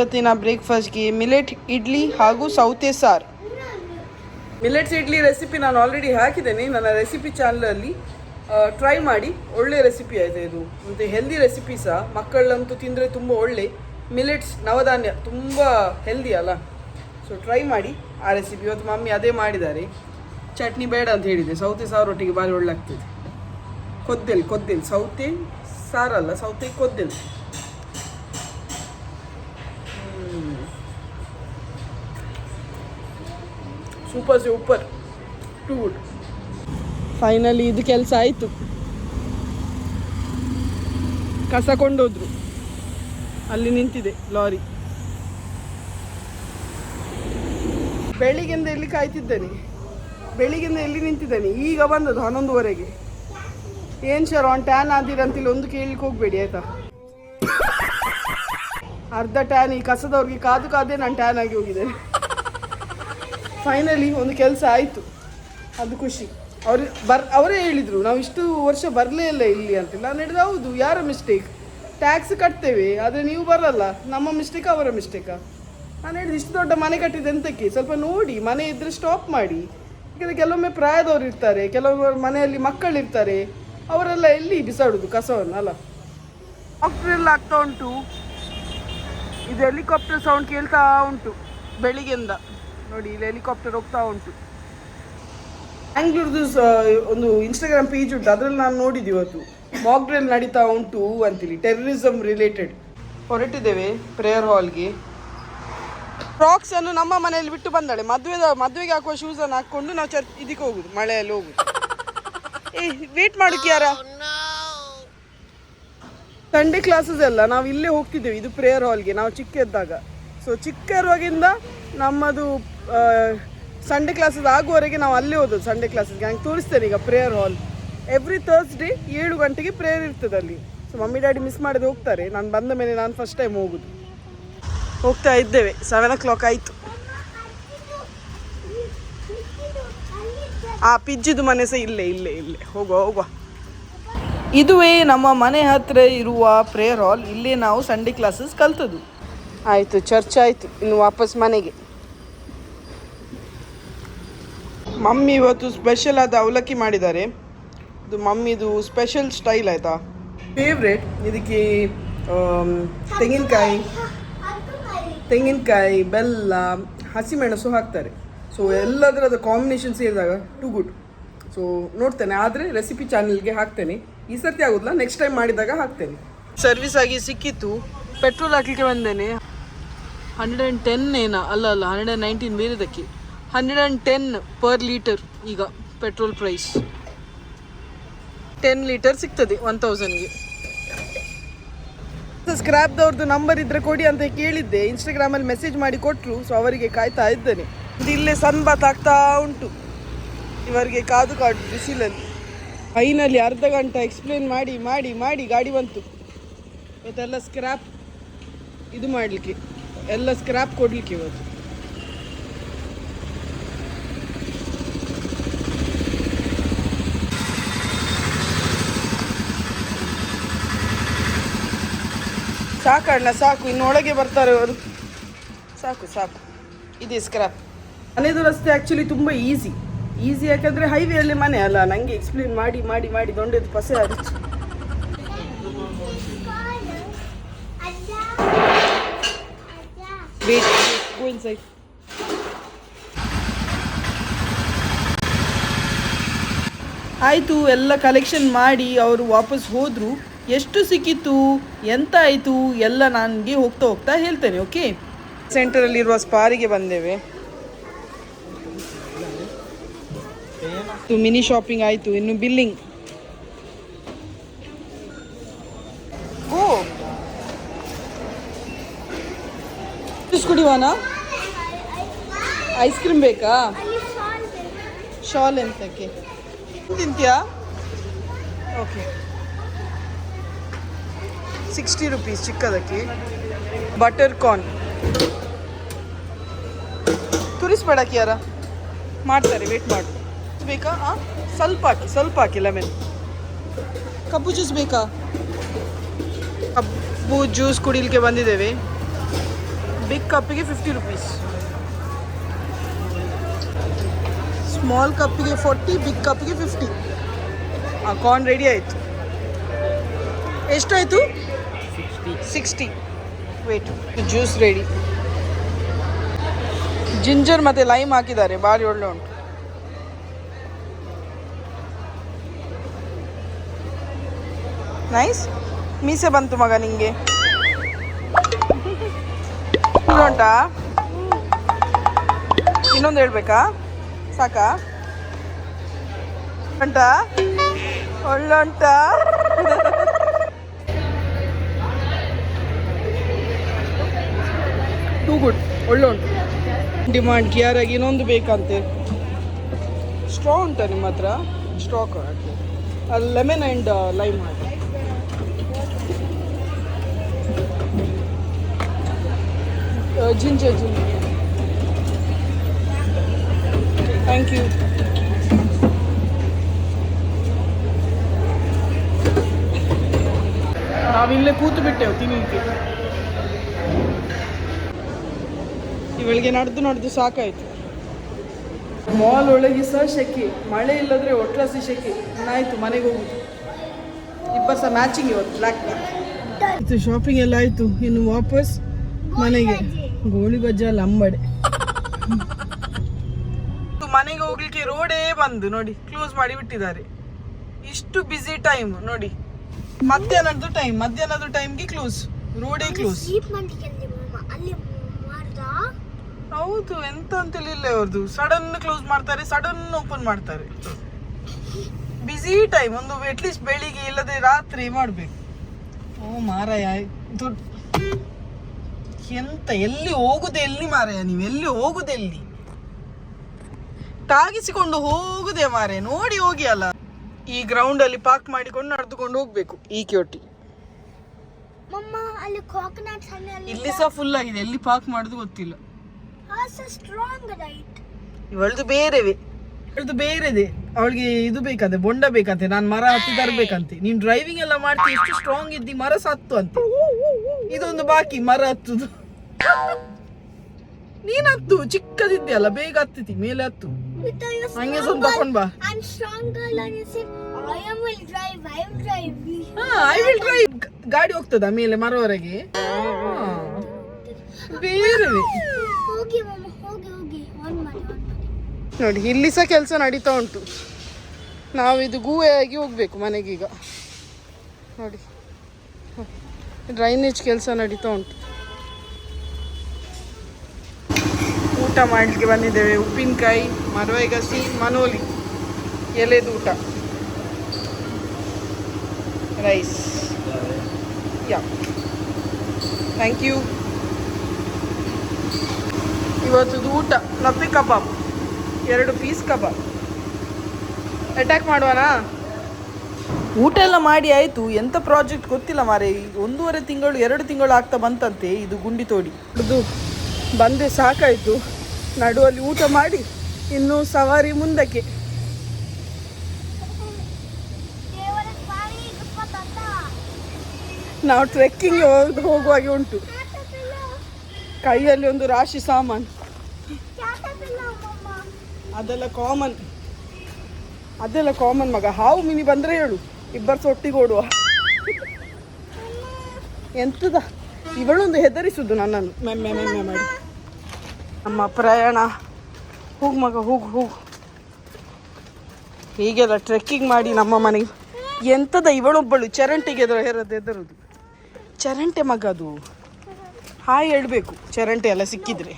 ಇವತ್ತಿನ ಬ್ರೇಕ್ಫಾಸ್ಟ್ಗೆ ಮಿಲೆಟ್ ಇಡ್ಲಿ ಹಾಗೂ ಸೌತೆ ಸಾರು. ಮಿಲೆಟ್ಸ್ ಇಡ್ಲಿ ರೆಸಿಪಿ ನಾನು ಆಲ್ರೆಡಿ ಹಾಕಿದ್ದೇನೆ ನನ್ನ ರೆಸಿಪಿ ಚಾನಲಲ್ಲಿ. ಟ್ರೈ ಮಾಡಿ, ಒಳ್ಳೆ ರೆಸಿಪಿ ಆಯಿತು ಇದು. ಮತ್ತು ಹೆಲ್ದಿ ರೆಸಿಪಿ ಸಹ, ಮಕ್ಕಳಂತೂ ತಿಂದರೆ ತುಂಬ ಒಳ್ಳೆ. ಮಿಲೆಟ್ಸ್ ನವಧಾನ್ಯ ತುಂಬ ಹೆಲ್ದಿ ಅಲ್ಲ, ಸೊ ಟ್ರೈ ಮಾಡಿ ಆ ರೆಸಿಪಿ. ಇವತ್ತು ಮಮ್ಮಿ ಅದೇ ಮಾಡಿದ್ದಾರೆ. ಚಟ್ನಿ ಬೇಡ ಅಂತ ಹೇಳಿದೆ, ಸೌತೆ ಸಾರೊಟ್ಟಿಗೆ ಭಾರಿ ಒಳ್ಳೆ ಆಗ್ತದೆ. ಕೊದ್ದೆಲ್ ಸೌತೆ ಸಾರಲ್ಲ, ಸೌತೆ ಕೊದ್ದೆಲ್. Super too good. ಫೈನಲಿ ಇದು ಕೆಲಸ ಆಯಿತು. ಕಸ ಕೊಂಡೋದ್ರು, ಅಲ್ಲಿ ನಿಂತಿದೆ ಲಾರಿ. ಬೆಳಿಗ್ಗೆಯಿಂದ ಎಲ್ಲಿ ಕಾಯ್ತಿದ್ದೇನೆ, ಬೆಳಿಗ್ಗೆಯಿಂದ ಎಲ್ಲಿ ನಿಂತಿದ್ದೇನೆ, ಈಗ ಬಂದದ್ದು 11:15. ಏನು ಶರಾನ್ ಟ್ಯಾನ್ ಆದಿರಂತಿಲ್ಲ, ಒಂದು ಕೇಳಲಿಕ್ಕೆ ಹೋಗಬೇಡಿ ಆಯಿತಾ. ಅರ್ಧ ಟ್ಯಾನ್ ಈ ಕಸದವ್ರಿಗೆ ಕಾದೇ ನಾನು ಟ್ಯಾನ್ ಆಗಿ ಹೋಗಿದ್ದೇನೆ. ಫೈನಲಿ ಒಂದು ಕೆಲಸ ಆಯಿತು, ಅದು ಖುಷಿ. ಅವರೇ ಹೇಳಿದರು ನಾವು ಇಷ್ಟು ವರ್ಷ ಬರಲೇ ಇಲ್ಲ ಇಲ್ಲಿ ಅಂತಿಲ್ಲ. ನಾನು ಹೇಳಿದ್ರೆ ಹೌದು, ಯಾರ ಮಿಸ್ಟೇಕ್? ಟ್ಯಾಕ್ಸ್ ಕಟ್ತೇವೆ, ಆದರೆ ನೀವು ಬರಲ್ಲ, ನಮ್ಮ ಮಿಸ್ಟೇಕಾ ಅವರ ಮಿಸ್ಟೇಕಾ? ನಾನು ಹೇಳಿದೆ ಇಷ್ಟು ದೊಡ್ಡ ಮನೆ ಕಟ್ಟಿದೆ ಎಂತಕ್ಕೆ, ಸ್ವಲ್ಪ ನೋಡಿ, ಮನೆ ಇದ್ದರೆ ಸ್ಟಾಪ್ ಮಾಡಿ. ಯಾಕೆಂದರೆ ಕೆಲವೊಮ್ಮೆ ಪ್ರಾಯದವ್ರು ಇರ್ತಾರೆ, ಕೆಲವೊಮ್ಮೆ ಮನೆಯಲ್ಲಿ ಮಕ್ಕಳಿರ್ತಾರೆ, ಅವರೆಲ್ಲ ಎಲ್ಲಿ ಬಿಸಾಡೋದು ಕಸವನ್ನು ಅಲ್ಲ. ಸಾಫ್ಟ್ವೇರ್ ಆಗ್ತಾ ಉಂಟು, ಇದು ಹೆಲಿಕಾಪ್ಟರ್ ಸೌಂಡ್ ಕೇಳ್ತಾ ಉಂಟು ಬೆಳಿಗ್ಗೆಯಿಂದ. ನೋಡಿ ಇಲ್ಲಿ ಹೆಲಿಕಾಪ್ಟರ್ ಹೋಗ್ತಾ ಉಂಟು. ಬ್ಯಾಂಗ್ಳೂರ್ದು ಒಂದು ಇನ್ಸ್ಟಾಗ್ರಾಮ್ ಪೇಜ್ ಉಂಟು, ಅದರಲ್ಲಿ ನಾನು ನೋಡಿದ್ದು ಇವತ್ತು ಮಾಕ್ ಡ್ರಿಲ್ ನಡೀತಾ ಉಂಟು ಅಂತೇಳಿ, ಟೆರರಿಸಮ್ ರಿಲೇಟೆಡ್. ಹೊರಟಿದ್ದೇವೆ ಪ್ರೇಯರ್ ಹಾಲ್ಗೆ. ಫ್ರಾಕ್ಸನ್ನು ನಮ್ಮ ಮನೆಯಲ್ಲಿ ಬಿಟ್ಟು ಬಂದಾಳೆ. ಮದುವೆಗೆ ಹಾಕುವ ಶೂಸನ್ನು ಹಾಕ್ಕೊಂಡು ನಾವು ಇದಕ್ಕೆ ಹೋಗುದು, ಮಳೆಯಲ್ಲಿ ಹೋಗುದು. ವೇಟ್ ಮಾಡೋಕೆ ಯಾರ? ಸಂಡೇ ಕ್ಲಾಸಸ್ ಎಲ್ಲ ನಾವು ಇಲ್ಲೇ ಹೋಗ್ತಿದ್ದೇವೆ, ಇದು ಪ್ರೇಯರ್ ಹಾಲ್ಗೆ. ನಾವು ಚಿಕ್ಕ ಇದ್ದಾಗ, ಸೊ ಚಿಕ್ಕ ಇರುವಾಗಿಂದ ನಮ್ಮದು ಸಂಡೇ ಕ್ಲಾಸಸ್ ಆಗುವವರೆಗೆ ನಾವು ಅಲ್ಲೇ ಓದೋದು. ಸಂಡೇ ಕ್ಲಾಸಸ್ಗೆ ಹಂಗೆ ತೋರಿಸ್ತೇನೆ ಈಗ ಪ್ರೇಯರ್ ಹಾಲ್. ಎವ್ರಿ ಥರ್ಸ್ಡೇ 7 ಗಂಟೆಗೆ ಪ್ರೇಯರ್ ಇರ್ತದೆ ಅಲ್ಲಿ. ಸೊ ಮಮ್ಮಿ ಡ್ಯಾಡಿ ಮಿಸ್ ಮಾಡದೆ ಹೋಗ್ತಾರೆ. ನಾನು ಬಂದ ಮೇಲೆ ನಾನು ಫಸ್ಟ್ ಟೈಮ್ ಹೋಗೋದು. ಹೋಗ್ತಾ ಇದ್ದೇವೆ, 7 o'clock ಆಯಿತು. ಪಿಜ್ಜಿದು ಮನೆ ಸಹ ಇಲ್ಲೇ ಹೋಗುವ. ಇದುವೇ ನಮ್ಮ ಮನೆ ಹತ್ತಿರ ಇರುವ ಪ್ರೇಯರ್ ಹಾಲ್. ಇಲ್ಲೇ ನಾವು ಸಂಡೇ ಕ್ಲಾಸಸ್ ಕಲ್ತದ್ದು. ಆಯಿತು, ಚರ್ಚ್ ಆಯಿತು, ಇನ್ನು ವಾಪಸ್ ಮನೆಗೆ. ಮಮ್ಮಿ ಇವತ್ತು ಸ್ಪೆಷಲ್ ಆದ ಅವಲಕ್ಕಿ ಮಾಡಿದ್ದಾರೆ. ಇದು ಮಮ್ಮಿದು ಸ್ಪೆಷಲ್ ಸ್ಟೈಲ್ ಆಯಿತಾ, ಫೇವ್ರೇಟ್. ಇದಕ್ಕೆ ತೆಂಗಿನಕಾಯಿ, ಬೆಲ್ಲ, ಹಸಿಮೆಣಸು ಹಾಕ್ತಾರೆ. ಸೊ ಎಲ್ಲದರದ ಕಾಂಬಿನೇಷನ್ ಸೇರಿದಾಗ ಟು ಗುಡ್. ಸೊ ನೋಡ್ತೇನೆ, ಆದರೆ ರೆಸಿಪಿ ಚಾನಲ್ಗೆ ಹಾಕ್ತೇನೆ. ಈ ಸರ್ತಿ ಆಗೋದಿಲ್ಲ, ನೆಕ್ಸ್ಟ್ ಟೈಮ್ ಮಾಡಿದಾಗ ಹಾಕ್ತೇನೆ. ಸರ್ವಿಸ್ ಆಗಿ ಸಿಕ್ಕಿತ್ತು. ಪೆಟ್ರೋಲ್ ಹಾಕಲಿಕ್ಕೆ ಬಂದೇನೆ. 110 ಏನಾ, ಅಲ್ಲ 119 ಬೇರೆದಕ್ಕೆ. 110 ಪರ್ ಲೀಟರ್ ಈಗ ಪೆಟ್ರೋಲ್ ಪ್ರೈಸ್. 10 ಲೀಟರ್ ಸಿಗ್ತದೆ 1000ಗೆ. ಸ್ಕ್ರ್ಯಾಪ್ದವ್ರದ್ದು ನಂಬರ್ ಇದ್ದರೆ ಕೊಡಿ ಅಂತ ಕೇಳಿದ್ದೆ, ಇನ್ಸ್ಟಾಗ್ರಾಮಲ್ಲಿ ಮೆಸೇಜ್ ಮಾಡಿ ಕೊಟ್ಟರು. ಸೊ ಅವರಿಗೆ ಕಾಯ್ತಾ ಇದ್ದೇನೆ. ಇದು ಇಲ್ಲೇ ಸನ್ ಬಾತ್ ಆಗ್ತಾ ಉಂಟು, ಇವರಿಗೆ ಕಾದು ಬಿಸಿಲಲ್ಲಿ. ಫೈನಲಿ ಅರ್ಧ ಗಂಟೆ ಎಕ್ಸ್ಪ್ಲೇನ್ ಮಾಡಿ ಗಾಡಿ ಬಂತು. ಇವತ್ತೆಲ್ಲ ಸ್ಕ್ರ್ಯಾಪ್ ಇದು ಮಾಡಲಿಕ್ಕೆ, ಎಲ್ಲ ಸ್ಕ್ರ್ಯಾಪ್ ಕೊಡಲಿಕ್ಕೆ ಇವತ್ತು. ಸಾಕಣ್ಣ ಸಾಕು, ಇನ್ನೊಳಗೆ ಬರ್ತಾರೆ ಅವರು. ಸಾಕು ಇದೆ ಸ್ಕ್ರ್ಯಾಪ್. ಮನೆದು ರಸ್ತೆ ಆ್ಯಕ್ಚುಲಿ ತುಂಬ ಈಸಿ ಯಾಕಂದರೆ ಹೈವೇಯಲ್ಲಿ ಮನೆ ಅಲ್ಲ. ನನಗೆ ಎಕ್ಸ್ಪ್ಲೇನ್ ಮಾಡಿ ದೊಡ್ಡದು ಪಸೆ ಆದಿತ್ತು. Go inside. ಆಯಿತು, ಎಲ್ಲ ಕಲೆಕ್ಷನ್ ಮಾಡಿ ಅವರು ವಾಪಸ್ ಹೋದರು. ಎಷ್ಟು ಸಿಕ್ಕಿತ್ತು, ಎಂತ ಆಯಿತು ಎಲ್ಲ ನನಗೆ ಹೋಗ್ತಾ ಹೇಳ್ತೇನೆ. ಓಕೆ, ಸೆಂಟರಲ್ಲಿರುವ ಸ್ಪಾರಿಗೆ ಬಂದೇವೆ. ಮಿನಿ ಶಾಪಿಂಗ್ ಆಯಿತು, ಇನ್ನು ಬಿಲ್ಲಿಂಗ್. ಓ ಜ್ಯೂಸ್ ಕುಡಿಯೋಣ? ಐಸ್ ಕ್ರೀಮ್ ಬೇಕಾ? ಶಾಲ್ ಎಂತಕ್ಕೆ ತಿಂತೀಯಾ? ಓಕೆ, 60 rupees ಚಿಕ್ಕದಕ್ಕೆ. ಬಟರ್ ಕಾರ್ನ್ ತುರಿಸ್ಬೇಡಕ್ಕೆ ಯಾರ ಮಾಡ್ತಾರೆ, ವೇಟ್ ಮಾಡು. ಬೇಕಾ? ಸ್ವಲ್ಪ ಹಾಕಿ ಲೆಮನ್. ಕಬ್ಬು ಜ್ಯೂಸ್ ಬೇಕಾ? ಕಬ್ಬು ಜ್ಯೂಸ್ ಕುಡಿಲಿಕ್ಕೆ ಬಂದಿದ್ದೇವೆ. ಬಿಗ್ ಕಪ್ಪಿಗೆ 50 ರುಪೀಸ್, ಸ್ಮಾಲ್ ಕಪ್ಪಿಗೆ 40, ಬಿಗ್ ಕಪ್ಪಿಗೆ 50. ಕಾರ್ನ್ ರೆಡಿ ಆಯಿತು. ಎಷ್ಟಾಯಿತು? 60. Wait, juice ready. ಜಿಂಜರ್ ಮತ್ತು ಲೈಮ್ ಹಾಕಿದ್ದಾರೆ, ಭಾರಿ ಒಳ್ಳೆ ಉಂಟು. ನೈಸ್. ಮೀಸೆ ಬಂತು ಮಗ ನಿಂಗೆ. ಉಂಟಾ? ಇನ್ನೊಂದು ಹೇಳ್ಬೇಕಾ? ಸಾಕಾ? ಉಂಟಾ? ಒಳ್ಳೆ ಉಂಟಾ? ಟೂ ಗುಡ್, ಒಳ್ಳೆ ಉಂಟು. ಡಿಮಾಂಡ್ ಕ್ಲಿಯರಾಗಿ ಇನ್ನೊಂದು ಬೇಕಂತೆ. ಸ್ಟ್ರಾ ಉಂಟಾ ನಿಮ್ಮ ಹತ್ರ? ಸ್ಟಾಕ್ ಅಲ್ಲಿ ಲೆಮನ್ ಆ್ಯಂಡ್ ಲೈಮ್ ಹಾಕಿ. Ginger thank you. ನಾವಿಲ್ಲೇ ಕೂತು ಬಿಟ್ಟೆವು ತಿನ್ನಲಿಕ್ಕೆ. ಇವಳಿಗೆ ನಡೆದು ಸಾಕಾಯಿತು. ಮಾಲ್ ಒಳಗೆ ಸಹ ಶೆಕೆ, ಮಳೆ ಇಲ್ಲದ್ರೆ ಒಟ್ರಾಸಿ ಶೆಕೆ. ಆಯಿತು, ಮನೆಗೆ ಹೋಗುದು. ಇಬ್ಬರು ಸಹ ಮ್ಯಾಚಿಂಗ್ ಇವತ್ತು ಬ್ಲ್ಯಾಕ್. ಆಯಿತು, ಶಾಪಿಂಗ್ ಎಲ್ಲ ಆಯಿತು. ಇನ್ನು ವಾಪಸ್ ಮನೆಗೆ. ಗೋಳಿ ಬಜ್ಜಿ ಅಲ್ಲ, ಅಂಬಡೆ. ಮನೆಗೆ ಹೋಗ್ಲಿಕ್ಕೆ ರೋಡೇ ಬಂದು ನೋಡಿ ಕ್ಲೋಸ್ ಮಾಡಿ ಬಿಟ್ಟಿದ್ದಾರೆ. ಇಷ್ಟು ಬ್ಯುಸಿ ಟೈಮ್ ನೋಡಿ. ಮಧ್ಯಾಹ್ನದ ಟೈಮ್ಗೆ ಕ್ಲೋಸ್, ರೋಡೇ ಕ್ಲೋಸ್. ಹೌದು, ಎಂತ ಅಂತೇಳಿ ಇಲ್ಲ ಅವ್ರದ್ದು. ಸಡನ್ ಕ್ಲೋಸ್ ಮಾಡ್ತಾರೆ, ಸಡನ್ ಓಪನ್ ಮಾಡ್ತಾರೆ. Busy time. ಒಂದು ಅಟ್ಲೀಸ್ಟ್ ಬೆಳಿಗ್ಗೆ ಇಲ್ಲದೆ ರಾತ್ರಿ ಮಾಡ್ಬೇಕು. ಓ ಮಾರಾಯ, ಎಂತ ಎಲ್ಲಿ ಹೋಗುದೆ ಎಲ್ಲಿ ಮಾರಾಯ? ನೀವು ಎಲ್ಲಿ ಹೋಗುದೆ ಎಲ್ಲಿ? ತಾಗಿಸಿಕೊಂಡು ಹೋಗುದೆ ಮಾರಾಯ. ನೋಡಿ ಹೋಗಿ ಅಲ್ಲ. ಈ ಗ್ರೌಂಡ್ ಅಲ್ಲಿ ಪಾರ್ಕ್ ಮಾಡಿಕೊಂಡು ನಡೆದುಕೊಂಡು ಹೋಗ್ಬೇಕು. ಈ ಕ್ಯೋಟಿ ಇಲ್ಲಿ ಸಹ ಫುಲ್ ಆಗಿದೆ. ಎಲ್ಲಿ ಪಾರ್ಕ್ ಮಾಡುದು ಗೊತ್ತಿಲ್ಲ. ಇವಳದು ಬೇರೆದೆ. ಅವಳಿಗೆ ಇದು ಬೇಕಂತೆ, ಬೊಂಡ ಬೇಕಂತೆ. ನಾನು ಮರ ಹತ್ತಿ ತರ್ಬೇಕಂತೆ. ನೀನ್ ಡ್ರೈವಿಂಗ್ ಎಲ್ಲ ಮಾಡ್ತೀನಿ, ಎಷ್ಟು ಸ್ಟ್ರಾಂಗ್ ಇದ್ದಿ, ಮರ ಸತ್ತು ಅಂತೆ. ಇದೊಂದು ಬಾಕಿ, ಮರ ಹತ್ತುದು. ನೀನ್ ಹತ್ತು, ಚಿಕ್ಕದಿದ್ಯಲ್ಲ, ಬೇಗ ಹತ್ತಿತಿ, ಮೇಲೆ ಹತ್ತು. ಹಂಗೆ ಸ್ವಲ್ಪ ತಕೊಂಡ್ ಬಾ. I will drive. ಗಾಡಿ ಹೋಗ್ತದ ಮೇಲೆ ಮರವರೆಗೆ? ಬೇರೆ ನೋಡಿ, ಇಲ್ಲಿ ಸಹ ಕೆಲಸ ನಡೀತಾ ಉಂಟು. ನಾವು ಇದು ಗೂವೆಯಾಗಿ ಹೋಗ್ಬೇಕು ಮನೆಗೀಗ. ನೋಡಿ, ಡ್ರೈನೇಜ್ ಕೆಲಸ ನಡೀತಾ ಉಂಟು. ಊಟ ಮಾಡಲಿಕ್ಕೆ ಬಂದಿದ್ದೇವೆ. ಉಪ್ಪಿನಕಾಯಿ, ಮರವೆಗಸಿ, ಮನೋಲಿ ಎಲೆದು ಊಟ, ರೈಸ್. Yeah, thank you. ಇವತ್ತದು ಊಟ ಲಪ್ಪಿ ಕಬಾಬ್, 2 ಪೀಸ್ ಕಬಾಬ್. ಅಟ್ಯಾಕ್ ಮಾಡುವನಾ? ಊಟ ಎಲ್ಲ ಮಾಡಿ ಆಯಿತು. ಎಂಥ ಪ್ರಾಜೆಕ್ಟ್ ಗೊತ್ತಿಲ್ಲ ಮಾರೆ. 1.5 ತಿಂಗಳು 2 ತಿಂಗಳು ಆಗ್ತಾ ಬಂತಂತೆ ಇದು ಗುಂಡಿ ತೋಡಿ. ಅದು ಬಂದೆ ಸಾಕಾಯಿತು. ನಡುವಲ್ಲಿ ಊಟ ಮಾಡಿ ಇನ್ನು ಸವಾರಿ ಮುಂದಕ್ಕೆ. ನಾವು ಟ್ರೆಕ್ಕಿಂಗ್ ಹೋಗುವಾಗೆ ಉಂಟು. ಕೈಯಲ್ಲಿ ಒಂದು ರಾಶಿ ಸಾಮಾನು. ಅದೆಲ್ಲ ಕಾಮನ್ ಮಗ. ಹಾವು ಮಿನಿ ಬಂದರೆ ಹೇಳು, ಇಬ್ಬರು ಒಟ್ಟಿಗೆ ಓಡುವ. ಎಂತದ ಇವಳೊಂದು ಹೆದರಿಸುದು ನನ್ನನ್ನು, ಮೆಮ್ಮೆ ಮಾಡಿ. ನಮ್ಮ ಪ್ರಯಾಣ. ಹೋಗು ಮಗ, ಹೋಗು. ಹೀಗೆಲ್ಲ ಟ್ರೆಕ್ಕಿಂಗ್ ಮಾಡಿ ನಮ್ಮ ಮನೆಗೆ. ಎಂತದ ಇವಳೊಬ್ಬಳು ಚರಂಟಿಗೆ ಹೆದರುದು. ಚರಂಟೆ ಮಗ ಅದು. ಹಾಯ್ ಹೇಳ್ಬೇಕು ಚರಂಟೆ ಎಲ್ಲ ಸಿಕ್ಕಿದ್ರೆ.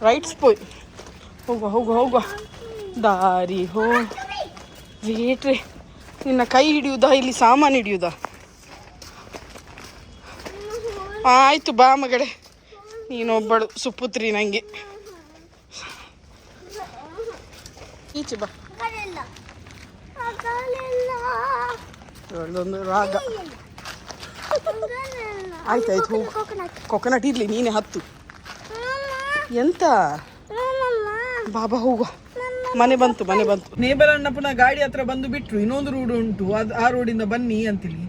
ರೈಟ್ಸ್ ಪೋಯ್. ಹೋಗುವ ದಾರಿ ವೇಟ್ರೆ. ನಿನ್ನ ಕೈ ಹಿಡಿಯುವುದಾ ಇಲ್ಲಿ ಸಾಮಾನು ಹಿಡಿಯುವುದಾ? ಆಯಿತು ಬಾ ಮಗಡೆ, ನೀನೊಬ್ಬಳು ಸುಪುತ್ರಿ ನನಗೆ. ಈಚೆ ಬಾ. ಒಳ್ಳೊಂದು ರಾಗ. ಆಯ್ತಾಯ್ತು ಹೋಗು. ಕೊಕೊನಟ್ ಇರಲಿ, ನೀನೇ ಹತ್ತು. ಎಂತ ಬಾಬಾ ಹೋಗುವ. ಮನೆ ಬಂತು. ನೇಬಲ್ ಅಣ್ಣ ಪುನಃ ಗಾಡಿ ಹತ್ರ ಬಂದು ಬಿಟ್ರು. ಇನ್ನೊಂದು ರೋಡ್ ಉಂಟು, ಅದು ಆ ರೋಡಿಂದ ಬನ್ನಿ ಅಂತೇಳಿ.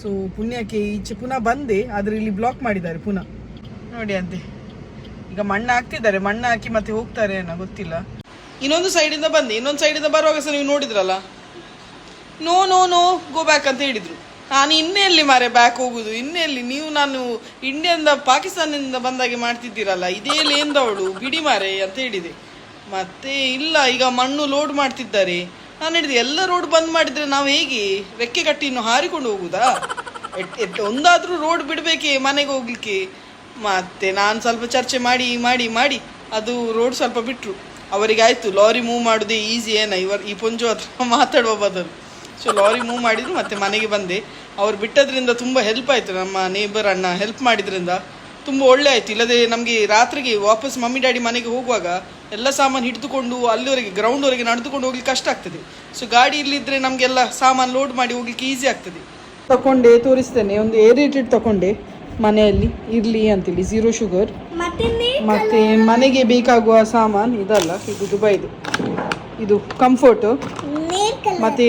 ಸೊ ಪುಣ್ಯಕ್ಕೆ ಈಚೆ ಪುನಃ ಬಂದೆ, ಆದರೆ ಇಲ್ಲಿ ಬ್ಲಾಕ್ ಮಾಡಿದ್ದಾರೆ ಪುನಃ ನೋಡಿ ಅಂತೆ. ಈಗ ಮಣ್ಣು ಹಾಕ್ತಿದ್ದಾರೆ, ಮಣ್ಣು ಹಾಕಿ ಮತ್ತೆ ಹೋಗ್ತಾರೆ ಏನೋ ಗೊತ್ತಿಲ್ಲ. ಇನ್ನೊಂದು ಸೈಡಿಂದ ಬಂದೆ, ಇನ್ನೊಂದು ಸೈಡಿಂದ ಬರುವಾಗ ಸಹ ನೀವು ನೋಡಿದ್ರಲ್ಲ, no no no go back ಅಂತ ಹೇಳಿದ್ರು. ನಾನು ಇನ್ನೆಲ್ಲಿ ಮಾರೆ ಬ್ಯಾಕ್ ಹೋಗುದು, ಇನ್ನೆಲ್ಲಿ ನೀವು, ನಾನು ಇಂಡಿಯಾದಿಂದ ಪಾಕಿಸ್ತಾನದಿಂದ ಬಂದಾಗೆ ಮಾಡ್ತಿದ್ದೀರಲ್ಲ, ಇದೇ ಲೇಂದವಳು ಬಿಡಿ ಮಾರೆ ಅಂತ ಹೇಳಿದೆ. ಮತ್ತೆ ಇಲ್ಲ, ಈಗ ಮಣ್ಣು ಲೋಡ್ ಮಾಡ್ತಿದ್ದಾರೆ. ನಾನು ಹೇಳಿದೆ ಎಲ್ಲ ರೋಡ್ ಬಂದ್ ಮಾಡಿದ್ರೆ ನಾವು ಹೇಗೆ ರೆಕ್ಕೆ ಕಟ್ಟಿ ಇನ್ನು ಹಾರಿಕೊಂಡು ಹೋಗುದಾ? ಒಂದಾದ್ರೂ ರೋಡ್ ಬಿಡ್ಬೇಕೆ ಮನೆಗೆ ಹೋಗ್ಲಿಕ್ಕೆ. ಮತ್ತೆ ನಾನು ಸ್ವಲ್ಪ ಚರ್ಚೆ ಮಾಡಿ ಮಾಡಿ ಮಾಡಿ ಅದು ರೋಡ್ ಸ್ವಲ್ಪ ಬಿಟ್ರು. ಅವರಿಗೆ ಆಯ್ತು ಲಾರಿ ಮೂವ್ ಮಾಡೋದೇ ಈಸಿ ಏನ ಈ ಪೊಂಜು ಹತ್ರ ಮಾತಾಡುವ ಬದಲು. ಸೊ ಲಾರಿ ಮೂವ್ ಮಾಡಿದ್ರು, ಮತ್ತೆ ಮನೆಗೆ ಬಂದೆ. ಅವ್ರು ಬಿಟ್ಟದ್ರಿಂದ ತುಂಬ ಹೆಲ್ಪ್ ಆಯಿತು, ನಮ್ಮ ನೇಬರ್ ಅಣ್ಣ ಹೆಲ್ಪ್ ಮಾಡಿದ್ರಿಂದ ತುಂಬ ಒಳ್ಳೆ ಆಯಿತು. ಇಲ್ಲದೆ ನಮಗೆ ರಾತ್ರಿಗೆ ವಾಪಸ್ ಮಮ್ಮಿ ಡ್ಯಾಡಿ ಮನೆಗೆ ಹೋಗುವಾಗ ಎಲ್ಲ ಸಾಮಾನು ಹಿಡಿದುಕೊಂಡು ಅಲ್ಲಿವರೆಗೆ ಗ್ರೌಂಡ್ವರೆಗೆ ನಡೆದುಕೊಂಡು ಹೋಗ್ಲಿಕ್ಕೆ ಕಷ್ಟ ಆಗ್ತದೆ. ಸೊ ಗಾಡಿ ಇಲ್ಲಿದ್ದರೆ ನಮಗೆಲ್ಲ ಸಾಮಾನು ಲೋಡ್ ಮಾಡಿ ಹೋಗ್ಲಿಕ್ಕೆ ಈಸಿ ಆಗ್ತದೆ. ತಗೊಂಡೆ ತೋರಿಸ್ತೇನೆ, ಒಂದು ಏರಿಯೇಟೆಡ್ ತಗೊಂಡೆ ಮನೆಯಲ್ಲಿ ಇರಲಿ ಅಂತೇಳಿ, 0 ಶುಗರ್. ಮತ್ತು ಮನೆಗೆ ಬೇಕಾಗುವ ಸಾಮಾನು ಇದಲ್ಲ, ಇದು ದುಬೈದು, ಇದು ಕಂಫರ್ಟು. ಮತ್ತು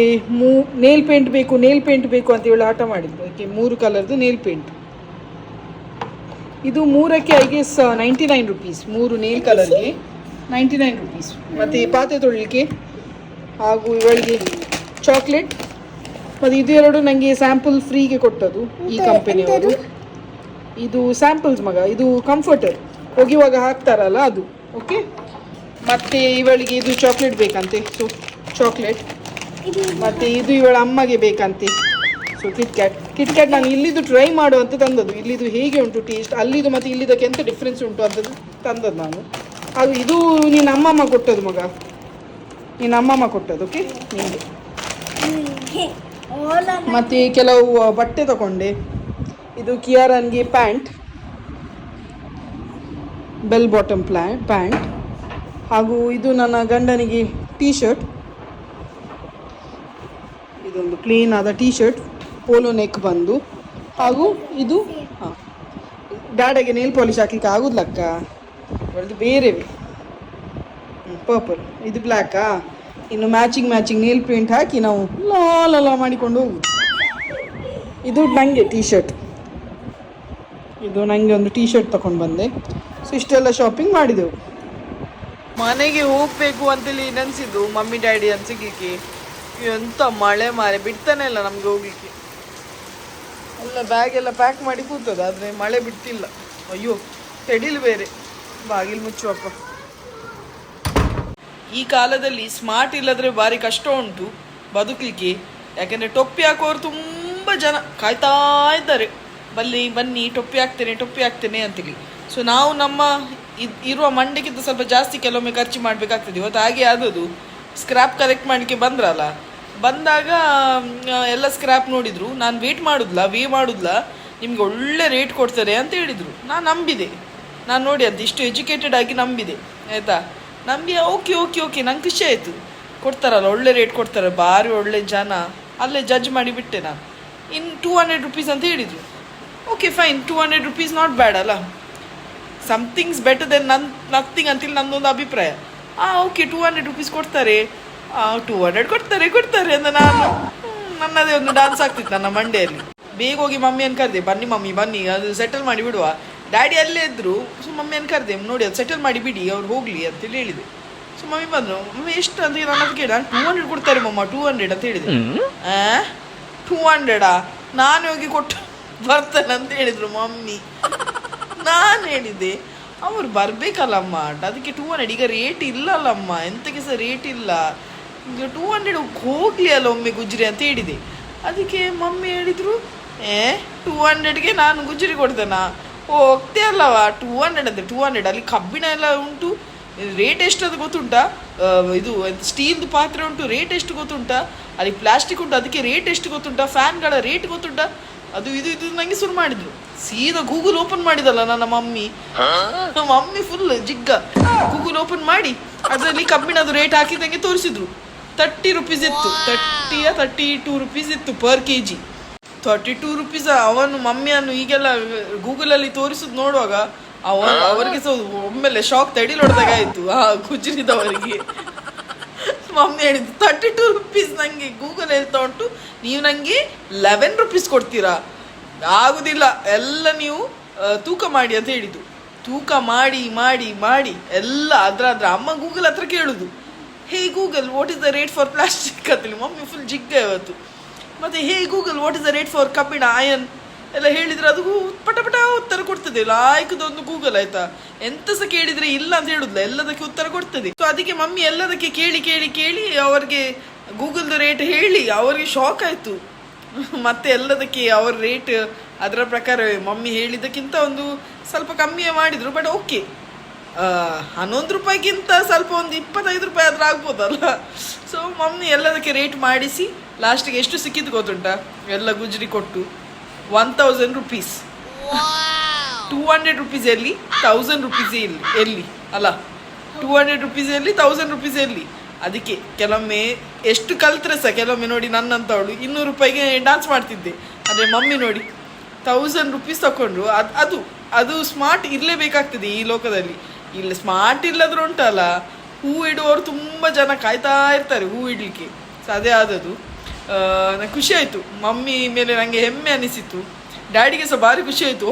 ನೇಲ್ ಪೇಂಟ್ ಬೇಕು ಅಂತ ಹೇಳಿ ಆಟ ಮಾಡಿದ್ರು. ಅದಕ್ಕೆ 3 ಕಲರ್ದು ನೇಲ್ ಪೇಂಟ್. ಇದು 3ಕ್ಕೆ ಐ ಗೆಸ್ 99 ರುಪೀಸ್, 3 ನೇಲ್ ಕಲರ್ಗೆ 99 ರುಪೀಸ್. ಮತ್ತು ಪಾತ್ರೆ ತೊಳಲಿಕ್ಕೆ ಹಾಗೂ ಇವಳಿಗೆ ಚಾಕ್ಲೇಟ್. ಮತ್ತು ಇದು 2 ನನಗೆ ಸ್ಯಾಂಪಲ್ ಫ್ರೀಗೆ ಕೊಟ್ಟದು ಈ ಕಂಪನಿಯವರು. ಇದು ಸ್ಯಾಂಪಲ್ಸ್ ಮಗ, ಇದು ಕಂಫರ್ಟರ್ ಒಗೆಯುವಾಗ ಹಾಕ್ತಾರಲ್ಲ ಅದು. ಓಕೆ, ಮತ್ತು ಇವಳಿಗೆ ಇದು ಚಾಕ್ಲೇಟ್ ಬೇಕಂತೆ, ಸೊ ಚಾಕ್ಲೇಟ್. ಮತ್ತು ಇದು ಇವಳ ಅಮ್ಮಗೆ ಬೇಕಂತೆ, ಸೊ ಕಿಟ್ಕ್ಯಾಟ್ ನಾನು ಇಲ್ಲಿದ್ದು ಟ್ರೈ ಮಾಡುವಂತ ತಂದದ್ದು. ಇಲ್ಲಿದು ಹೇಗೆ ಉಂಟು ಟೇಸ್ಟ್, ಅಲ್ಲಿದು ಮತ್ತು ಇಲ್ಲಿದ್ದಕ್ಕೆ ಎಂತ ಡಿಫ್ರೆನ್ಸ್ ಉಂಟು ಅಂತದ್ದು ತಂದದ್ದು ನಾನು. ಅದು ಇದು ನೀನು ಅಮ್ಮಮ್ಮ ಕೊಟ್ಟದ್ದು ಮಗ, ನೀನು ಅಮ್ಮಮ್ಮ ಕೊಟ್ಟದ್ದು. ಓಕೆ, ನಿಮಗೆ. ಮತ್ತು ಕೆಲವು ಬಟ್ಟೆ ತಗೊಂಡೆ. ಇದು ಕಿಯಾರನ್ಗೆ ಪ್ಯಾಂಟ್, ಬೆಲ್ ಬಾಟಮ್ ಪ್ಯಾಂಟ್. ಹಾಗೂ ಇದು ನನ್ನ ಗಂಡನಿಗೆ ಟೀ ಶರ್ಟ್, ಇದೊಂದು ಪ್ಲೇನ್ ಆದ ಟೀ ಶರ್ಟ್, ಪೋಲೋ ನೆಕ್ ಬಂದು. ಹಾಗೂ ಇದು ಡ್ಯಾಡಗೆ ನೇಲ್ ಪಾಲಿಶ್ ಹಾಕ್ಲಿಕ್ಕೆ ಆಗುದಿಲ್ಲಕ್ಕ, ಒಳ್ಳೆ ಬೇರೆವೆ ಪರ್ಪಲ್, ಇದು ಬ್ಲ್ಯಾಕಾ. ಇನ್ನು ಮ್ಯಾಚಿಂಗ್ ನೇಲ್ ಪೇಂಟ್ ಹಾಕಿ ನಾವು ಲಾಲ ಮಾಡಿಕೊಂಡು ಹೋಗುದು. ಇದು ನನಗೆ ಟೀ ಶರ್ಟ್, ಇದು ನನಗೆ ಒಂದು ಟೀ ಶರ್ಟ್ ತಗೊಂಡು ಬಂದೆ. ಸೊ ಇಷ್ಟೆಲ್ಲ ಶಾಪಿಂಗ್ ಮಾಡಿದೆವು. ಮನೆಗೆ ಹೋಗಬೇಕು ಅಂತೇಳಿ ನೆನೆಸಿದ್ದು ಮಮ್ಮಿ ಡ್ಯಾಡಿ ಅಂತ ಸಿಗಲಿಕ್ಕೆ. ಎಂಥ ಮಳೆ ಮಾರೆ, ಬಿಡ್ತಾನೆ ಇಲ್ಲ ನಮಗೆ ಹೋಗ್ಲಿಕ್ಕೆ. ಎಲ್ಲ ಬ್ಯಾಗ್ ಎಲ್ಲ ಪ್ಯಾಕ್ ಮಾಡಿ ಕೂತದ, ಆದರೆ ಮಳೆ ಬಿಟ್ಟಿಲ್ಲ. ಅಯ್ಯೋ ತೆಡಿಲು ಬೇರೆ, ಬಾಗಿಲು ಮುಚ್ಚುವಪ್ಪ. ಈ ಕಾಲದಲ್ಲಿ ಸ್ಮಾರ್ಟ್ ಇಲ್ಲದ್ರೆ ಭಾರಿ ಕಷ್ಟ ಉಂಟು ಬದುಕಲಿಕ್ಕೆ. ಯಾಕೆಂದರೆ ಟೊಪ್ಪಿ ಹಾಕೋರು ತುಂಬ ಜನ ಕಾಯ್ತಾ ಇದ್ದಾರೆ, ಬನ್ನಿ ಟೊಪ್ಪಿ ಹಾಕ್ತೇನೆ ಅಂತೇಳಿ. ಸೊ ನಾವು ನಮ್ಮ ಇರುವ ಮಂಡೆಗಿಂತ ಸ್ವಲ್ಪ ಜಾಸ್ತಿ ಕೆಲವೊಮ್ಮೆ ಖರ್ಚು ಮಾಡಬೇಕಾಗ್ತದೆ. ಇವತ್ತು ಹಾಗೆ ಆದದ್ದು, ಸ್ಕ್ರ್ಯಾಪ್ ಕಲೆಕ್ಟ್ ಮಾಡಲಿಕ್ಕೆ ಬಂದಾಗ ಎಲ್ಲ ಸ್ಕ್ರ್ಯಾಪ್ ನೋಡಿದರು. ನಾನು ವೇ ಮಾಡುದಿಲ್ಲ, ನಿಮ್ಗೆ ಒಳ್ಳೆ ರೇಟ್ ಕೊಡ್ತಾರೆ ಅಂತ ಹೇಳಿದರು. ನಾನು ನಂಬಿದೆ, ನಾನು ನೋಡಿ ಅದು ಇಷ್ಟು ಎಜುಕೇಟೆಡ್ ಆಗಿ ನಂಬಿದೆ, ಆಯಿತಾ. ನಂಬಿ ಓಕೆ ನಂಗೆ ಖುಷಿ ಆಯಿತು. ಕೊಡ್ತಾರಲ್ಲ, ಒಳ್ಳೆ ರೇಟ್ ಕೊಡ್ತಾರೆ, ಭಾರಿ ಒಳ್ಳೆ ಜನ. ಅಲ್ಲೇ ಜಡ್ಜ್ ಮಾಡಿಬಿಟ್ಟೆ ನಾನು. ಇನ್ನು 200 ರುಪೀಸ್ ಅಂತ ಹೇಳಿದರು. Okay fine, 200 rupees not bad ಅಲ್ಲ, ಸಮಥಿಂಗ್ಸ್ ಬೆಟರ್ ದೆನ್ ನಥಿಂಗ್ ಅಂತೇಳಿ ನನ್ನೊಂದು ಅಭಿಪ್ರಾಯ. ಓಕೆ 200 ರುಪೀಸ್ ಕೊಡ್ತಾರೆ, 200 ಕೊಡ್ತಾರೆ ಅಂತ ನಾನು ನನ್ನದೇ ಒಂದು ಡಾನ್ಸ್ ಆಗ್ತಿತ್ತು ನನ್ನ ಮಂಡೆಯಲ್ಲಿ. ಬೇಗ ಹೋಗಿ ಮಮ್ಮಿಯನ್ನು ಕರೆದೆ, ಬನ್ನಿ ಅದು ಸೆಟಲ್ ಮಾಡಿ ಬಿಡುವ. ಡ್ಯಾಡಿ ಅಲ್ಲೇ ಇದ್ದರು. ಸೊ ಮಮ್ಮಿಯನ್ನು ಕರೆದೆ, ನೋಡಿ ಅದು ಸೆಟಲ್ ಮಾಡಿ ಬಿಡಿ, ಅವ್ರು ಹೋಗಲಿ ಅಂತೇಳಿ ಹೇಳಿದೆ. ಸೊ ಮಮ್ಮಿ ಬಂದರು. ಮಮ್ಮಿ ಎಷ್ಟು ಅಂತ ನಾನು ಅದಕ್ಕೆ ಕೇಳಿ, ನಾನು 200 ಕೊಡ್ತಾರೆ ಮಮ್ಮ, 200 ಅಂತ ಹೇಳಿದೆ. 200 ನಾನು ಹೋಗಿ ಕೊಟ್ಟು ಬರ್ತೇನೆ ಅಂತ ಹೇಳಿದರು ಮಮ್ಮಿ. ನಾನು ಹೇಳಿದೆ ಅವ್ರು ಬರಬೇಕಲ್ಲಮ್ಮ, ಅದಕ್ಕೆ 200. ಈಗ ರೇಟ್ ಇಲ್ಲಲ್ಲಮ್ಮ, ಎಂತಕ್ಕೆ ಸಹ ರೇಟ್ ಇಲ್ಲ, ಈಗ 200 ಹೋಗಲಿ ಅಲ್ಲ ಒಮ್ಮೆ ಗುಜ್ರಿ ಅಂತ ಹೇಳಿದೆ. ಅದಕ್ಕೆ ಮಮ್ಮಿ ಹೇಳಿದರು, 200ಗೆ ನಾನು ಗುಜ್ರಿ ಕೊಡ್ತೇನಾ, ಹೋಗ್ತೇ ಅಲ್ಲವಾ 200 ಅಂತೆ. 200 ಅಲ್ಲಿ ಕಬ್ಬಿಣ ಎಲ್ಲ ಉಂಟು, ರೇಟ್ ಎಷ್ಟು ಅದು ಗೊತ್ತುಂಟಾ, ಇದು ಸ್ಟೀಲ್ದು ಪಾತ್ರೆ ಉಂಟು, ರೇಟ್ ಎಷ್ಟು ಗೊತ್ತುಂಟಾ, ಅಲ್ಲಿ ಪ್ಲಾಸ್ಟಿಕ್ ಉಂಟು, ಅದಕ್ಕೆ ರೇಟ್ ಎಷ್ಟು ಗೊತ್ತುಂಟಾ, ಫ್ಯಾನ್ಗಳ ರೇಟ್ ಗೊತ್ತುಂಟಾ, ಅದು ಇದು ನನಗೆ ಶುರು ಮಾಡಿದ್ರು. ಸೀದಾ ಗೂಗಲ್ ಓಪನ್ ಮಾಡಿದಲ್ಲ ನನ್ನ ಮಮ್ಮಿ ಫುಲ್ ಜಿಗ್ಗ. ಗೂಗಲ್ ಓಪನ್ ಮಾಡಿ ಅದರಲ್ಲಿ ಕಬ್ಬಿಣದ ರೇಟ್ ಹಾಕಿದಂಗೆ ತೋರಿಸಿದ್ರು. 30 ರುಪೀಸ್ ಇತ್ತು, 32 ರುಪೀಸ್ ಇತ್ತು ಪರ್ kg. 32 ರುಪೀಸ್. ಅವನು ಮಮ್ಮಿಯನ್ನು ಈಗೆಲ್ಲ ಗೂಗಲಲ್ಲಿ ತೋರಿಸೋದು ನೋಡುವಾಗ ಅವರಿಗೆ ಸಹ ಒಮ್ಮೆಲೆ ಶಾಕ್ ತಡಿಲೊಡ್ದಾಗ ಆಯಿತು ಆ ಗುಜ್ರಿದವರಿಗೆ. ಮಮ್ಮಿ ಹೇಳಿದ್ದು 32 ರುಪೀಸ್ ನನಗೆ ಗೂಗಲ್ ಹೇಳ್ತಾ ಉಂಟು, ನೀವು ನನಗೆ 11 ರುಪೀಸ್ ಕೊಡ್ತೀರಾ, ಆಗುದಿಲ್ಲ, ಎಲ್ಲ ನೀವು ತೂಕ ಮಾಡಿ ಅಂತ ಹೇಳಿದ್ದು. ತೂಕ ಮಾಡಿ ಮಾಡಿ ಮಾಡಿ ಎಲ್ಲ ಅದ್ರ ಅಮ್ಮ ಗೂಗಲ್ ಹತ್ರ ಕೇಳುದು, hey Google what is the rate for plastic ಅಂತೇಳಿ. ಮಮ್ಮಿ ಫುಲ್ ಜಿಗ್ಗ ಇವತ್ತು. ಮತ್ತು hey Google what is the rate for ಕಬ್ಬಿಣ ಅಯನ್ ಎಲ್ಲ ಹೇಳಿದರೆ ಅದು ಪಟ ಪಟ ಉತ್ತರ ಕೊಡ್ತದೆ. ಲಾಯ್ಕದೊಂದು ಗೂಗಲ್ ಆಯ್ತಾ, ಎಂತ ಸಹ ಕೇಳಿದರೆ ಇಲ್ಲ ಅಂತ ಹೇಳುದಿಲ್ಲ, ಎಲ್ಲದಕ್ಕೆ ಉತ್ತರ ಕೊಡ್ತದೆ. ಸೊ ಅದಕ್ಕೆ ಮಮ್ಮಿ ಎಲ್ಲದಕ್ಕೆ ಕೇಳಿ ಕೇಳಿ ಕೇಳಿ ಅವ್ರಿಗೆ ಗೂಗಲ್ದು ರೇಟ್ ಹೇಳಿ ಅವ್ರಿಗೆ ಶಾಕ್ ಆಯಿತು. ಮತ್ತೆ ಎಲ್ಲದಕ್ಕೆ ಅವ್ರ ರೇಟ್ ಅದರ ಪ್ರಕಾರವೇ ಮಮ್ಮಿ ಹೇಳಿದ್ದಕ್ಕಿಂತ ಒಂದು ಸ್ವಲ್ಪ ಕಮ್ಮಿಯೇ ಮಾಡಿದರು. ಬಟ್ ಓಕೆ, 11 ರೂಪಾಯಿಗಿಂತ ಸ್ವಲ್ಪ ಒಂದು 25 ರೂಪಾಯಿ ಆದರೂ ಆಗ್ಬೋದಲ್ಲ. ಸೊ ಮಮ್ಮಿ ಎಲ್ಲದಕ್ಕೆ ರೇಟ್ ಮಾಡಿಸಿ ಲಾಸ್ಟಿಗೆ ಎಷ್ಟು ಸಿಕ್ಕಿದ್ದು ಗೊತ್ತುಂಟಾ, ಎಲ್ಲ ಗುಜ್ರಿ ಕೊಟ್ಟು 1000 ರುಪೀಸ್. 200 ರುಪೀಸ್ ಎಲ್ಲಿ, 1000 ರುಪೀಸ್ ಎಲ್ಲಿ ಅಲ್ಲ, 200 ರುಪೀಸ್ ಎಲ್ಲಿ, 1000 ರುಪೀಸ್ ಎಲ್ಲಿ. ಅದಕ್ಕೆ ಕೆಲವೊಮ್ಮೆ ಎಷ್ಟು ಕಲ್ತ್ರೆ ಸಹ ಕೆಲವೊಮ್ಮೆ ನೋಡಿ ನನ್ನಂತವಳು 200 ರೂಪಾಯಿಗೆ ಡ್ಯಾನ್ಸ್ ಮಾಡ್ತಿದ್ದೆ. ಆದರೆ ಮಮ್ಮಿ ನೋಡಿ 1000 ರುಪೀಸ್ ತಗೊಂಡ್ರು. ಅದು ಅದು ಸ್ಮಾರ್ಟ್ ಇರಲೇಬೇಕಾಗ್ತದೆ ಈ ಲೋಕದಲ್ಲಿ. ಇಲ್ಲ ಸ್ಮಾರ್ಟ್ ಇಲ್ಲದ್ರೂ ಉಂಟಲ್ಲ, ಹೂ ಇಡುವವರು ತುಂಬ ಜನ ಕಾಯ್ತಾ ಇರ್ತಾರೆ ಹೂ ಇಡಲಿಕ್ಕೆ. ಸೊ ಅದೇ ಆದದ್ದು. ನಂಗೆ ಖುಷಿ ಆಯಿತು, ಮಮ್ಮಿ ಮೇಲೆ ನನಗೆ ಹೆಮ್ಮೆ ಅನಿಸಿತು. ಡ್ಯಾಡಿಗೆ ಸಹ ಭಾರಿ ಖುಷಿ ಆಯಿತು,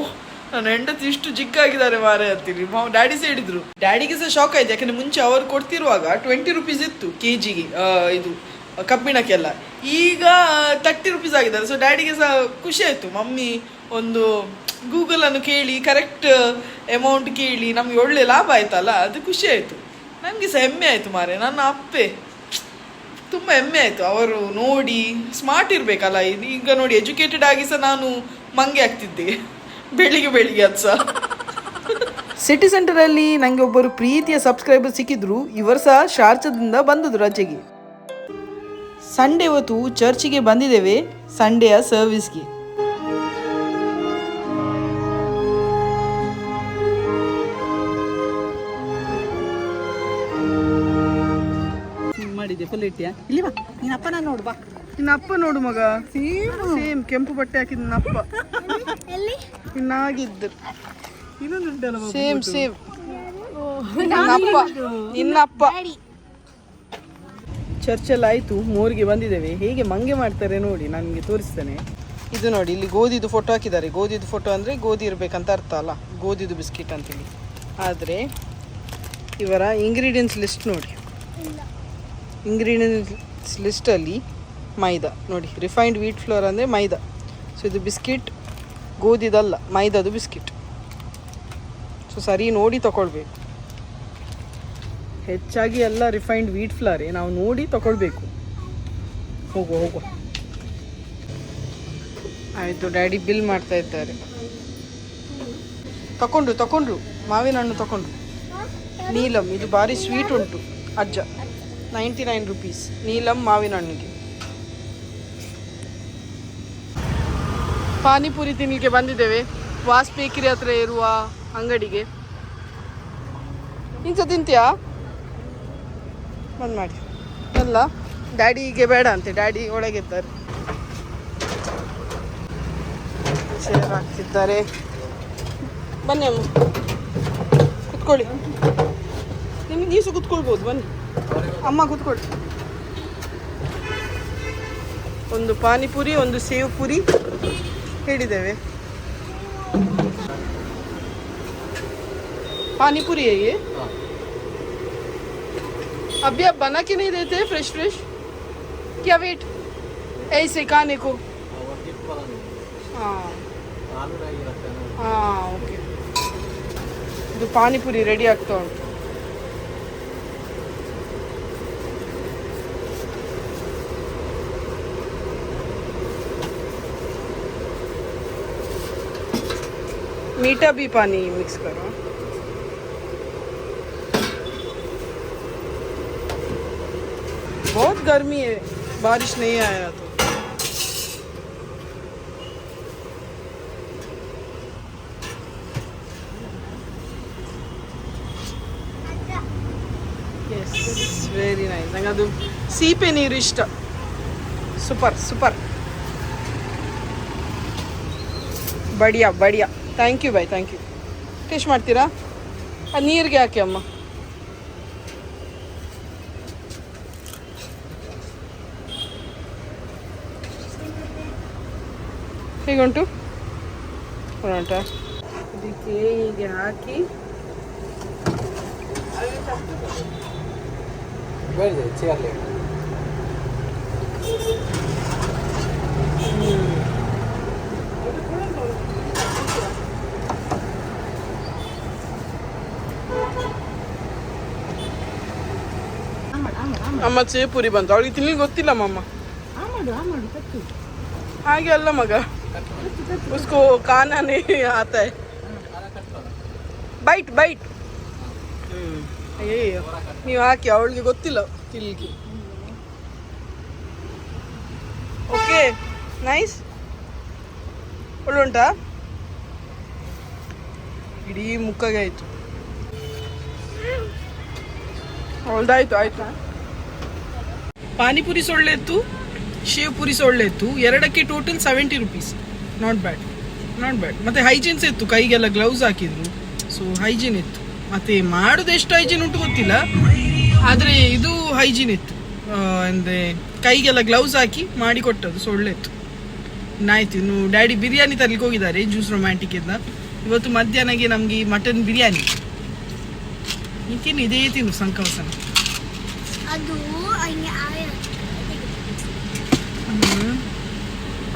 ನನ್ನ ಹೆಂಡತಿ ಇಷ್ಟು ಜಿಗ್ಗಾಗಿದ್ದಾರೆ ಮಾರೆ ಅಂತೀರಿ. ಡ್ಯಾಡಿ ಸಹ ಹೇಳಿದ್ರು. ಡ್ಯಾಡಿಗೆ ಸಹ ಶಾಕ್ ಆಯ್ತು, ಯಾಕಂದರೆ ಮುಂಚೆ ಅವರು ಕೊಡ್ತಿರುವಾಗ 20 ರುಪೀಸ್ ಇತ್ತು KGಗೆ ಇದು ಕಬ್ಬಿಣಕ್ಕೆಲ್ಲ. ಈಗ 30 ರುಪೀಸ್ ಆಗಿದ್ದಾರೆ. ಸೊ ಡ್ಯಾಡಿಗೆ ಸಹ ಖುಷಿ ಆಯಿತು, ಮಮ್ಮಿ ಒಂದು ಗೂಗಲನ್ನು ಕೇಳಿ ಕರೆಕ್ಟ್ ಅಮೌಂಟ್ ಕೇಳಿ ನಮಗೆ ಒಳ್ಳೆ ಲಾಭ ಆಯ್ತಲ್ಲ, ಅದು ಖುಷಿ ಆಯಿತು. ನನಗೆ ಸಹ ಹೆಮ್ಮೆ ಆಯಿತು ಮಾರೆ, ನನ್ನ ಅಪ್ಪೆ ತುಂಬ ಹೆಮ್ಮೆ ಆಯಿತು. ಅವರು ನೋಡಿ ಸ್ಮಾರ್ಟ್ ಇರಬೇಕಲ್ಲ. ಈಗ ನೋಡಿ ಎಜುಕೇಟೆಡ್ ಆಗಿ ಸಹ ನಾನು ಮಂಗೆ ಆಗ್ತಿದ್ದೆ ಬೆಳಿಗ್ಗೆ ಅದು ಸಹ. ಸಿಟಿ ಸೆಂಟರಲ್ಲಿ ನನಗೆ ಒಬ್ಬರು ಪ್ರೀತಿಯ ಸಬ್ಸ್ಕ್ರೈಬರ್ ಸಿಕ್ಕಿದ್ರು. ಇವರು ಸಹ ಶಾರ್ಜಾದಿಂದ ಬಂದದ್ದು ರಜೆಗೆ. ಸಂಡೇ ಹೊತ್ತು ಚರ್ಚಿಗೆ ಬಂದಿದ್ದೇವೆ, ಸಂಡೆಯ ಸರ್ವಿಸ್ಗೆ. ಮಾಡಿದೆ ಫುಲ್ ಇಟ್ಟಿಯಾ? ಇಲ್ಲಿ ಬಾ, ನಿನ್ನ ಅಪ್ಪನ ನೋಡು ಬಾ. ನಿನ್ನ ಅಪ್ಪ ನೋಡು ಮಗ, ಸೇಮ್ ಕೆಂಪು ಬಟ್ಟೆ ಹಾಕಿದ ನಿನ್ನ ಅಪ್ಪ ಇನ್ನಾಗಿದ್ದು. Same same ನಿನ್ನಪ್ಪ. ಚರ್ಚಲ್ಲಿ ಆಯಿತು, ಮೋರಿಗೆ ಬಂದಿದ್ದೇವೆ. ಹೇಗೆ ಮಂಗೆ ಮಾಡ್ತಾರೆ ನೋಡಿ, ನನಗೆ ತೋರಿಸ್ತೇನೆ. ಇದು ನೋಡಿ, ಇಲ್ಲಿ ಗೋಧಿದು ಫೋಟೋ ಹಾಕಿದ್ದಾರೆ. ಗೋಧಿದು ಫೋಟೋ ಅಂದರೆ ಗೋಧಿ ಇರಬೇಕಂತ ಅರ್ಥ ಅಲ್ಲ, ಗೋಧಿದು ಬಿಸ್ಕಿಟ್ ಅಂತೇಳಿ. ಆದರೆ ಇವರ ಇಂಗ್ರೀಡಿಯೆಂಟ್ಸ್ ಲಿಸ್ಟ್ ನೋಡಿ. ಇಂಗ್ರೀಡಿಯೆಂಟ್ಸ್ ಲಿಸ್ಟಲ್ಲಿ ಮೈದಾ ನೋಡಿ, ರಿಫೈನ್ಡ್ ವೀಟ್ ಫ್ಲೋರ್ ಅಂದರೆ ಮೈದಾ. ಸೊ ಇದು ಬಿಸ್ಕಿಟ್ ಗೋಧಿದಲ್ಲ, ಮೈದಾದು ಬಿಸ್ಕಿಟ್. ಸೊ ಸರಿ ನೋಡಿ ತಗೊಳ್ಬೇಕು. ಹೆಚ್ಚಾಗಿ ಎಲ್ಲ ರಿಫೈನ್ಡ್ ವೀಟ್ ಫ್ಲೋರೇ, ನಾವು ನೋಡಿ ತಗೊಳ್ಬೇಕು. ಹೋಗುವ ಆಯಿತು. ಡ್ಯಾಡಿ ಬಿಲ್ ಮಾಡ್ತಾ ಇದ್ದಾರೆ. ತಗೊಂಡ್ರು ಮಾವಿನ ಹಣ್ಣು ತಗೊಂಡ್ರು. ನೀಲಂ, ಇದು ಭಾರಿ ಸ್ವೀಟ್ ಉಂಟು ಅಜ್ಜ, 99 ರುಪೀಸ್ ನೀಲಂ ಮಾವಿನ ಹಣ್ಣಿಗೆ. ಪಾನಿಪುರಿ ತಿನ್ನಲಿಕ್ಕೆ ಬಂದಿದ್ದೇವೆ, ವಾಸ್ ಬೇಕರಿ ಹತ್ರ ಇರುವ ಅಂಗಡಿಗೆ. ಇಂಚ ತಿಂತೀಯಾ? ಬಂದ್ ಮಾಡಿ ಅಲ್ಲ, ಡ್ಯಾಡಿಗೆ ಬೇಡ ಅಂತೆ, ಡ್ಯಾಡಿ ಒಳಗಿದ್ದಾರೆ. ಚೇರ್ ಹಾಕ್ತಿದ್ದಾರೆ. ಬನ್ನಿ ಅಮ್ಮ, ಕುತ್ಕೊಳ್ಳಿ. ನಿಮಗೆ ನೀವು ಸಹ ಕುತ್ಕೊಳ್ಬೋದು, ಬನ್ನಿ ಅಮ್ಮ ಕುತ್ಕೊಳ್ಳಿ. ಒಂದು ಪಾನಿಪುರಿ, ಒಂದು ಸೇವ್ ಪುರಿ ಹೇಳಿದ್ದೇವೆ. पानीपुरी है ये? अभी आप बना के नहीं देते फ्रेश क्या वेट ऐसे खाने को? हाँ हाँ ओके. ಇದು ಪಾನಿಪುರಿ ರೆಡಿ ಆಗ್ತಾ ಉಂಟು. मीठा भी पानी मिक्स करो. बहुत गर्मी है, बारिश नहीं आया तो. Yes, very nice. ನಂಗೆ ಅದು ಸೀಪೆ ನೀರು ಇಷ್ಟ. ಸೂಪರ್ ಸೂಪರ್, ಬಡಿಯಾ ಬಡಿಯಾ. Thank you boy, thank you. Taste ಮಾಡ್ತೀರಾ? ಅದು ನೀರಿಗೆ ಹಾಕಿ ಅಮ್ಮ. ಹೇಗುಂಟು ಉಂಟಾ ಇದಕ್ಕೆ ಹೀಗೆ ಹಾಕಿ ಅಮ್ಮ ಚೇಪುರಿ ಬಂತು ಅವಳಿಗೆ ತಿನ್ಲಿಕ್ಕೆ ಗೊತ್ತಿಲ್ಲ ಅಮ್ಮ ಹಾಗೆ ಅಲ್ಲ ಮಗ उसको खाना नहीं आता है ಬೈಟ್ ಬೈಟ್ ಅಯ್ಯೋ ನೀವು ಹಾಕಿ ಅವಳಿಗೆ ಗೊತ್ತಿಲ್ಲ ತಿನ್ಲಿಕ್ಕೆ ಓಕೆ ನೈಸ್ ಒಳ್ಳುಂಟಾ ಇಡೀ ಮುಕ್ಕಗೆ ಆಯ್ತು ಅವಳ್ದಾಯ್ತು ಆಯ್ತಾ ಪಾನಿಪುರಿ ಸೊಳ್ಳೆ ಇತ್ತು ಶೇವ್ ಪುರಿ ಸೊಳ್ಳೆ ಇತ್ತು ಎರಡಕ್ಕೆ ಟೋಟಲ್ 70 rupees ನಾಟ್ ಬ್ಯಾಡ್ ಮತ್ತೆ ಹೈಜೀನ್ಸ್ ಇತ್ತು ಕೈಗೆಲ್ಲ ಗ್ಲೌಸ್ ಹಾಕಿದ್ರು ಸೊ ಹೈಜೀನ್ ಇತ್ತು ಮತ್ತೆ ಮಾಡೋದು ಎಷ್ಟು ಹೈಜೀನ್ ಉಂಟು ಗೊತ್ತಿಲ್ಲ ಆದರೆ ಇದು ಹೈಜೀನ್ ಇತ್ತು ಅಂದರೆ ಕೈಗೆಲ್ಲ ಗ್ಲೌಸ್ ಹಾಕಿ ಮಾಡಿ ಕೊಟ್ಟದ್ದು ಸೊಳ್ಳೆ ಇತ್ತು ಇನ್ನಾಯ್ತು ಇನ್ನು ಡ್ಯಾಡಿ ಬಿರಿಯಾನಿ ತರಲಿಕ್ಕೆ ಹೋಗಿದ್ದಾರೆ ಜ್ಯೂಸ್ ರೊಮ್ಯಾಂಟಿಕ್ ಇಂದ ಇವತ್ತು ಮಧ್ಯಾಹ್ನಗೆ ನಮಗೆ ಮಟನ್ ಬಿರಿಯಾನಿ ತಿನ್ನು ಇದೇ ತಿನ್ನು ಸಂಕವಸನ ಅದು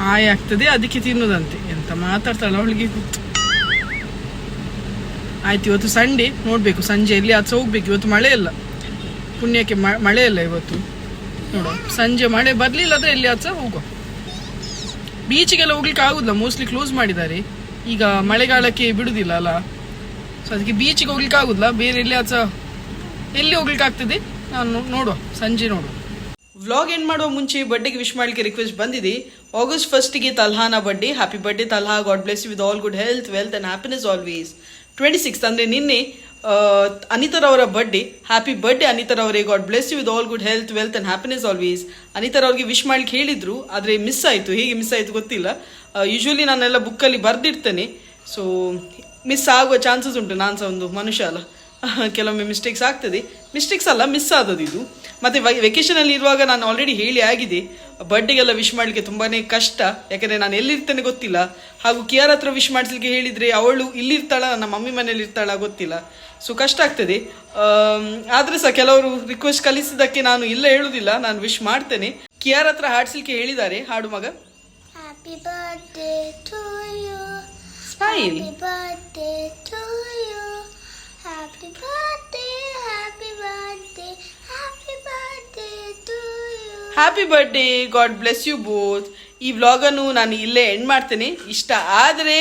ಆಯ ಆಗ್ತದೆ ಅದಕ್ಕೆ ತಿನ್ನೋದಂತೆ ಎಂತ ಮಾತಾಡ್ತಾಳೆ ಅವಳಿಗೆ ಗೊತ್ತು ಆಯ್ತು ಇವತ್ತು ಸಂಡೇ ನೋಡ್ಬೇಕು ಸಂಜೆ ಎಲ್ಲಿ ಆಚೆ ಹೋಗ್ಬೇಕು ಇವತ್ತು ಮಳೆ ಇಲ್ಲ ಪುಣ್ಯಕ್ಕೆ ಮಳೆ ಇಲ್ಲ ಇವತ್ತು ನೋಡುವ ಸಂಜೆ ಮಳೆ ಬರ್ಲಿಲ್ಲ ಅಂದ್ರೆ ಎಲ್ಲಿ ಆಚೆ ಹೋಗುವ ಬೀಚಿಗೆಲ್ಲ ಹೋಗ್ಲಿಕ್ಕೆ ಆಗುದಿಲ್ಲ ಮೋಸ್ಟ್ಲಿ ಕ್ಲೋಸ್ ಮಾಡಿದ್ದಾರೆ ಈಗ ಮಳೆಗಾಲಕ್ಕೆ ಬಿಡುದಿಲ್ಲ ಅಲ್ಲ ಸೊ ಅದಕ್ಕೆ ಬೀಚಿಗೆ ಹೋಗ್ಲಿಕ್ಕೆ ಆಗುದಿಲ್ಲ ಬೇರೆ ಎಲ್ಲಿ ಹೋಗ್ಲಿಕ್ಕೆ ಆಗ್ತದೆ ನಾನು ನೋಡುವ ಸಂಜೆ ನೋಡುವ ವ್ಲಾಗ್ ಎಂಡ್ ಮಾಡುವ ಮುಂಚೆ ಬರ್ಡೇಗೆ ವಿಶ್ ಮಾಡಲಿಕ್ಕೆ ರಿಕ್ವೆಸ್ಟ್ ಬಂದಿದೆ ಆಗಸ್ಟ್ 1ಗೆ ತಲ್ಹಾನ birthday happy birthday Talha God bless you with all good health wealth and happiness always 26 ಅಂದರೆ ನಿನ್ನೆ ಅನಿತರವರ ಬರ್ಡೇ ಹ್ಯಾಪಿ ಬರ್ಡೇ ಅನಿತರವರೇ God bless you with all good health wealth and happiness always ಅನಿತರವ್ರಿಗೆ wish ಮಾಡ್ಲಿಕ್ಕೆ ಹೇಳಿದ್ರು ಆದರೆ ಮಿಸ್ ಆಯಿತು ಹೇಗೆ ಮಿಸ್ ಆಯಿತು ಗೊತ್ತಿಲ್ಲ ಯೂಶ್ವಲಿ ನಾನೆಲ್ಲ ಬುಕ್ಕಲ್ಲಿ ಬರೆದಿರ್ತೇನೆ ಸೊ ಮಿಸ್ ಆಗುವ ಚಾನ್ಸಸ್ ಉಂಟು ನಾನು ಸಹ ಒಂದು ಮನುಷ್ಯ ಅಲ್ಲ ಕೆಲವೊಮ್ಮೆ ಮಿಸ್ಟೇಕ್ಸ್ ಆಗ್ತದೆ ಮಿಸ್ಟೇಕ್ಸ್ ಅಲ್ಲ ಮಿಸ್ ಆದದ್ದು ಇದು ಮತ್ತು ವೆಕೇಷನಲ್ಲಿ ಇರುವಾಗ ನಾನು ಆಲ್ರೆಡಿ ಹೇಳಿ ಆಗಿದೆ ಬರ್ಡೇಗೆಲ್ಲ ವಿಶ್ ಮಾಡಲಿಕ್ಕೆ ತುಂಬಾ ಕಷ್ಟ ಯಾಕಂದರೆ ನಾನು ಎಲ್ಲಿರ್ತೇನೆ ಗೊತ್ತಿಲ್ಲ ಹಾಗೂ ಕಿಯಾರ್ ಹತ್ರ ವಿಶ್ ಮಾಡಿಸ್ಲಿಕ್ಕೆ ಹೇಳಿದರೆ ಅವಳು ಇಲ್ಲಿರ್ತಾಳ ನಮ್ಮ ಮಮ್ಮಿ ಮನೇಲಿ ಇರ್ತಾಳ ಗೊತ್ತಿಲ್ಲ ಸೊ ಕಷ್ಟ ಆಗ್ತದೆ ಆದರೆ ಸಹ ಕೆಲವರು ರಿಕ್ವೆಸ್ಟ್ ಕಲಿಸಿದ್ದಕ್ಕೆ ನಾನು ಇಲ್ಲ ಹೇಳುವುದಿಲ್ಲ ನಾನು ವಿಶ್ ಮಾಡ್ತೇನೆ ಕಿಯಾರ್ ಹತ್ರ ಹಾಡ್ಸ್ಲಿಕ್ಕೆ ಹೇಳಿದ್ದಾರೆ ಹಾಡು ಮಗ happy birthday to you smile happy birthday to you happy birthday happy birthday happy birthday to you happy birthday God bless you both ಈ ವ್ಲಾಗನ್ನು ನಾನು ಇಲ್ಲೇ ಎಂಡ್ ಮಾಡ್ತೇನೆ ಇಷ್ಟ ಆದರೆ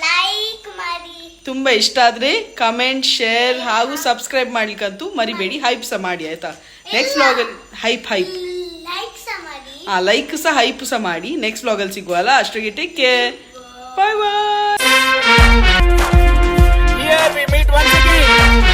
ಲೈಕ್ ಮಾಡಿ ತುಂಬ ಇಷ್ಟ ಆದರೆ ಕಮೆಂಟ್ ಶೇರ್ ಹಾಗೂ ಸಬ್ಸ್ಕ್ರೈಬ್ ಮಾಡ್ಲಿಕ್ಕಂತೂ ಮರಿಬೇಡಿ ಹೈಪ್ ಸಹ ಮಾಡಿ ಆಯ್ತಾ ನೆಕ್ಸ್ಟ್ ವ್ಲಾಗಲ್ಲಿ ಹೈಪ್ ಲೈಕ್ ಸಹ ಮಾಡಿ ಲೈಕ್ ಸಹ ಹೈಪ್ ಸಹ ಮಾಡಿ ನೆಕ್ಸ್ಟ್ ವ್ಲಾಗಲ್ಲಿ ಸಿಗುವಲ್ಲ ಅಷ್ಟೊಗೆ take care bye bye Here we meet once again.